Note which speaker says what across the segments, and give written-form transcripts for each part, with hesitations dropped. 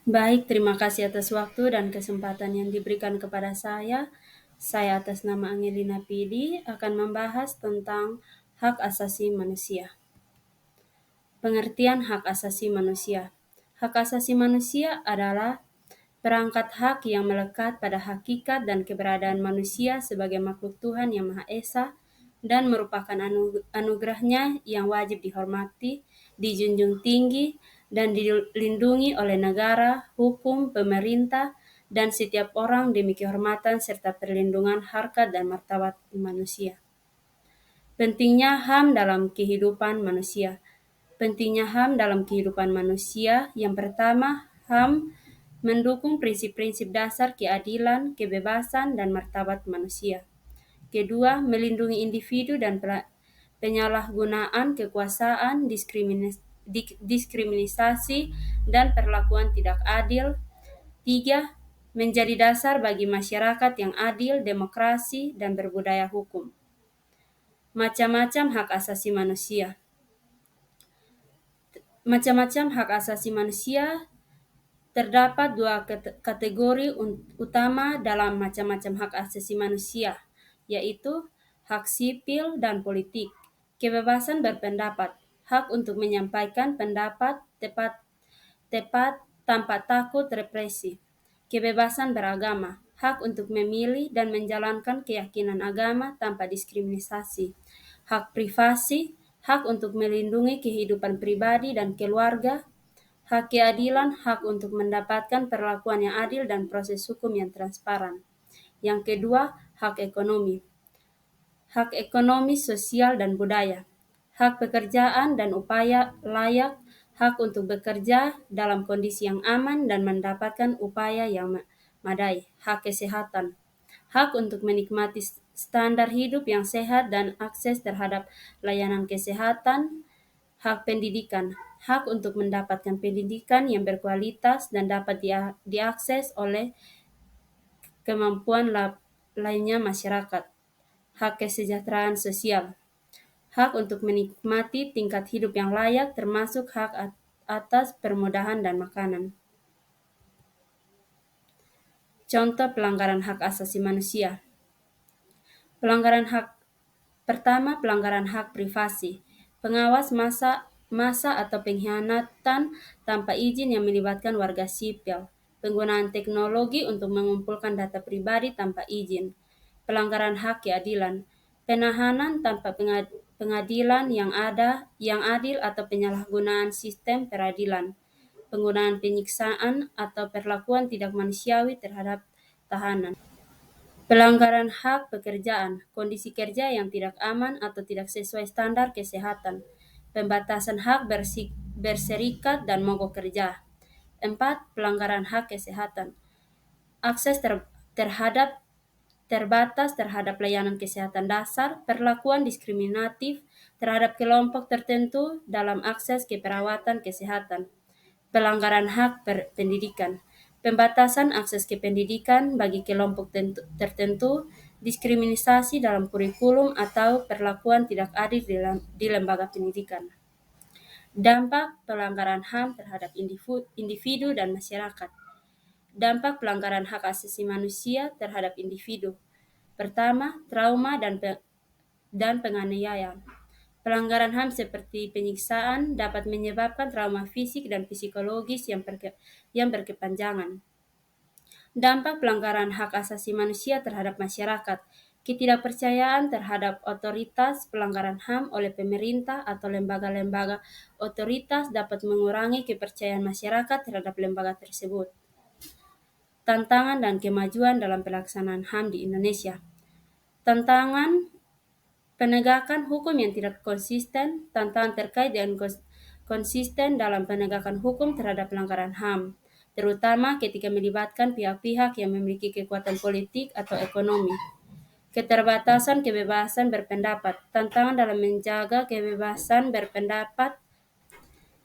Speaker 1: Baik, terima kasih atas waktu dan kesempatan yang diberikan kepada saya. Saya atas nama Angelina Pidi akan membahas tentang hak asasi manusia. Pengertian hak asasi manusia. Hak asasi manusia adalah perangkat hak yang melekat pada hakikat dan keberadaan manusia sebagai makhluk Tuhan yang Maha Esa dan merupakan anugerahnya yang wajib dihormati, dijunjung tinggi, dan dilindungi oleh negara, hukum, pemerintah, dan setiap orang demi kehormatan serta perlindungan harkat dan martabat manusia. Pentingnya HAM dalam kehidupan manusia. Pentingnya HAM dalam kehidupan manusia, yang pertama, HAM mendukung prinsip-prinsip dasar keadilan, kebebasan, dan martabat manusia. Kedua, melindungi individu dan penyalahgunaan kekuasaan, diskriminasi, dan perlakuan tidak adil. Tiga, menjadi dasar bagi masyarakat yang adil, demokrasi, dan berbudaya hukum. Macam-macam hak asasi manusia. Macam-macam hak asasi manusia. Terdapat dua kategori utama dalam macam-macam hak asasi manusia, yaitu hak sipil dan politik, kebebasan berpendapat, hak untuk menyampaikan pendapat tepat tanpa takut represi, kebebasan beragama, hak untuk memilih dan menjalankan keyakinan agama tanpa diskriminasi, hak privasi, hak untuk melindungi kehidupan pribadi dan keluarga, hak keadilan, hak untuk mendapatkan perlakuan yang adil dan proses hukum yang transparan. Yang kedua, hak ekonomi. Hak ekonomi, sosial, dan budaya. Hak pekerjaan dan upaya layak, hak untuk bekerja dalam kondisi yang aman dan mendapatkan upaya yang madai. Hak kesehatan. Hak untuk menikmati standar hidup yang sehat dan akses terhadap layanan kesehatan. Hak pendidikan, hak untuk mendapatkan pendidikan yang berkualitas dan dapat diakses oleh kemampuan lainnya masyarakat. Hak kesejahteraan sosial, hak untuk menikmati tingkat hidup yang layak termasuk hak atas permudahan dan makanan. Contoh pelanggaran hak asasi manusia. Pelanggaran hak pertama, pelanggaran hak privasi. Pengawas masa atau pengkhianatan tanpa izin yang melibatkan warga sipil. Penggunaan teknologi untuk mengumpulkan data pribadi tanpa izin. Pelanggaran hak keadilan. Penahanan tanpa pengadilan yang adil atau penyalahgunaan sistem peradilan. Penggunaan penyiksaan atau perlakuan tidak manusiawi terhadap tahanan. Pelanggaran hak pekerjaan, kondisi kerja yang tidak aman atau tidak sesuai standar kesehatan, pembatasan hak berserikat dan mogok kerja. 4. Pelanggaran hak kesehatan, akses terbatas terhadap layanan kesehatan dasar, perlakuan diskriminatif terhadap kelompok tertentu dalam akses ke perawatan kesehatan. Pelanggaran hak pendidikan, pembatasan akses ke pendidikan bagi kelompok tertentu, diskriminasi dalam kurikulum atau perlakuan tidak adil di lembaga pendidikan. Dampak pelanggaran HAM terhadap individu dan masyarakat. Dampak pelanggaran hak asasi manusia terhadap individu. Pertama, trauma dan penganiayaan. Pelanggaran HAM seperti penyiksaan dapat menyebabkan trauma fisik dan psikologis yang berkepanjangan. Dampak pelanggaran hak asasi manusia terhadap masyarakat. Ketidakpercayaan terhadap otoritas, pelanggaran HAM oleh pemerintah atau lembaga-lembaga otoritas dapat mengurangi kepercayaan masyarakat terhadap lembaga tersebut. Tantangan dan kemajuan dalam pelaksanaan HAM di Indonesia. Tantangan penegakan hukum yang tidak konsisten, tantangan terkait dengan konsisten dalam penegakan hukum terhadap pelanggaran HAM, terutama ketika melibatkan pihak-pihak yang memiliki kekuatan politik atau ekonomi. Keterbatasan kebebasan berpendapat, tantangan dalam menjaga kebebasan berpendapat.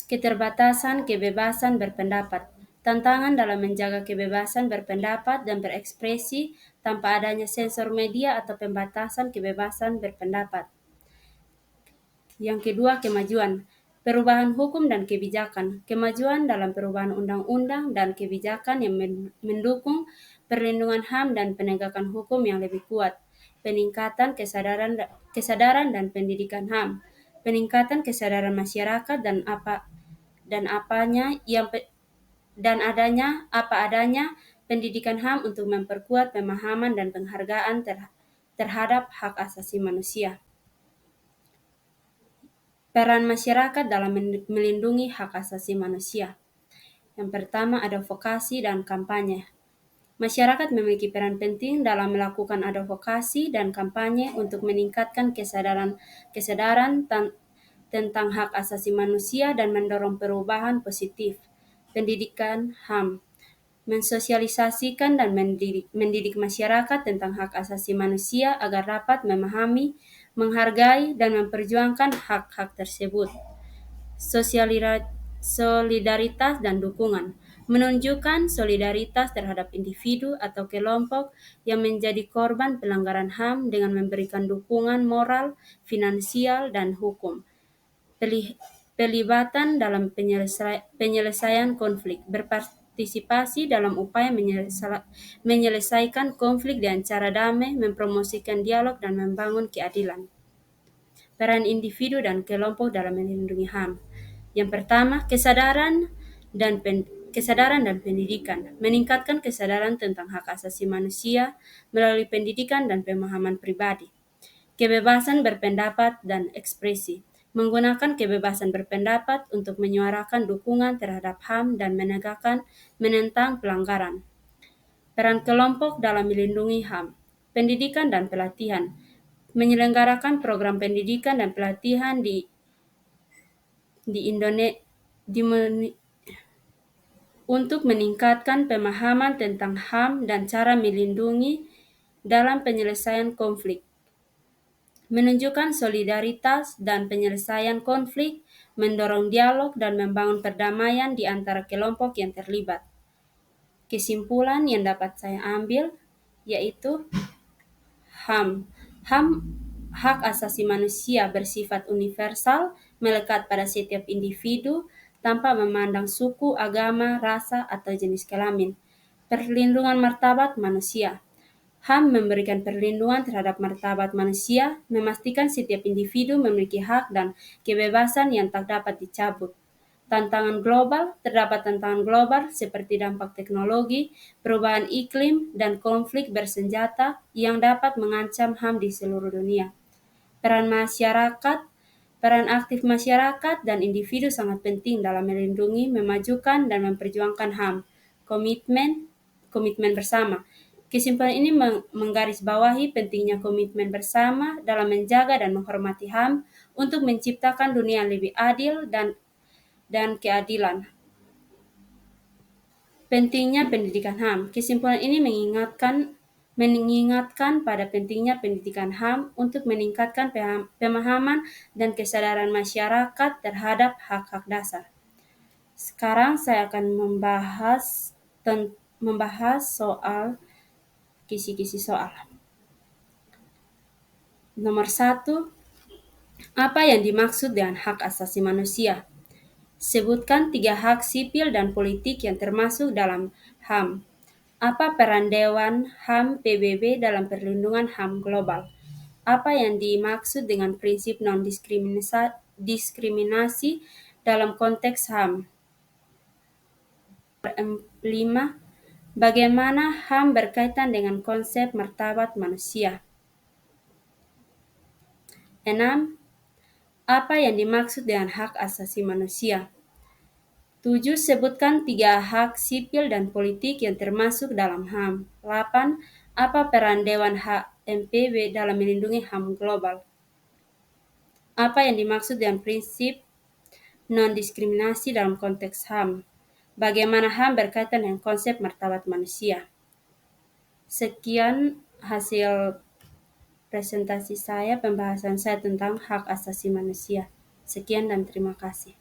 Speaker 1: Keterbatasan kebebasan berpendapat, tantangan dalam menjaga kebebasan berpendapat dan berekspresi tanpa adanya sensor media atau pembatasan kebebasan berpendapat. Yang kedua, kemajuan. Perubahan hukum dan kebijakan, kemajuan dalam perubahan undang-undang dan kebijakan yang mendukung perlindungan HAM dan penegakan hukum yang lebih kuat, peningkatan kesadaran dan pendidikan HAM, peningkatan kesadaran masyarakat dan apanya yang dan adanya apa adanya pendidikan HAM untuk memperkuat pemahaman dan penghargaan terhadap hak asasi manusia. Peran masyarakat dalam melindungi hak asasi manusia. Yang pertama, advokasi dan kampanye. Masyarakat memiliki peran penting dalam melakukan advokasi dan kampanye untuk meningkatkan kesadaran tentang hak asasi manusia dan mendorong perubahan positif. Pendidikan HAM mensosialisasikan dan mendidik masyarakat tentang hak asasi manusia agar dapat memahami, menghargai, dan memperjuangkan hak-hak tersebut. Solidaritas dan dukungan menunjukkan solidaritas terhadap individu atau kelompok yang menjadi korban pelanggaran HAM dengan memberikan dukungan moral, finansial, dan hukum. Pelibatan dalam penyelesaian konflik, berpartisipasi dalam upaya menyelesaikan konflik dengan cara damai, mempromosikan dialog, dan membangun keadilan. Peran individu dan kelompok dalam melindungi HAM. Yang pertama, kesadaran dan pendidikan, meningkatkan kesadaran tentang hak asasi manusia melalui pendidikan dan pemahaman pribadi. Kebebasan berpendapat dan ekspresi, menggunakan kebebasan berpendapat untuk menyuarakan dukungan terhadap HAM dan menentang pelanggaran. Peran kelompok dalam melindungi HAM, pendidikan dan pelatihan, menyelenggarakan program pendidikan dan pelatihan untuk meningkatkan pemahaman tentang HAM dan cara melindungi dalam penyelesaian konflik. Menunjukkan solidaritas dan penyelesaian konflik, mendorong dialog dan membangun perdamaian di antara kelompok yang terlibat. Kesimpulan yang dapat saya ambil yaitu HAM. Hak asasi manusia bersifat universal, melekat pada setiap individu tanpa memandang suku, agama, rasa, atau jenis kelamin. Perlindungan martabat manusia. HAM memberikan perlindungan terhadap martabat manusia, memastikan setiap individu memiliki hak dan kebebasan yang tak dapat dicabut. Terdapat tantangan global seperti dampak teknologi, perubahan iklim, dan konflik bersenjata yang dapat mengancam HAM di seluruh dunia. Peran aktif masyarakat dan individu sangat penting dalam melindungi, memajukan, dan memperjuangkan HAM. Komitmen bersama. Kesimpulan ini menggarisbawahi pentingnya komitmen bersama dalam menjaga dan menghormati HAM untuk menciptakan dunia yang lebih adil dan keadilan. Pentingnya pendidikan HAM. Kesimpulan ini mengingatkan pada pentingnya pendidikan HAM untuk meningkatkan pemahaman dan kesadaran masyarakat terhadap hak-hak dasar. Sekarang saya akan membahas soal kisi-kisi soal. Nomor 1, apa yang dimaksud dengan hak asasi manusia? Sebutkan 3 hak sipil dan politik yang termasuk dalam HAM. Apa peran Dewan HAM PBB dalam perlindungan HAM global? Apa yang dimaksud dengan prinsip non-diskriminasi dalam konteks HAM? 5. Bagaimana HAM berkaitan dengan konsep martabat manusia? 6. Apa yang dimaksud dengan hak asasi manusia? 7. Sebutkan 3 hak sipil dan politik yang termasuk dalam HAM. 8. Apa peran Dewan HAM PBB dalam melindungi HAM global? Apa yang dimaksud dengan prinsip non-diskriminasi dalam konteks HAM? Bagaimana HAM berkaitan dengan konsep martabat manusia? Sekian hasil presentasi saya, pembahasan saya tentang hak asasi manusia. Sekian dan terima kasih.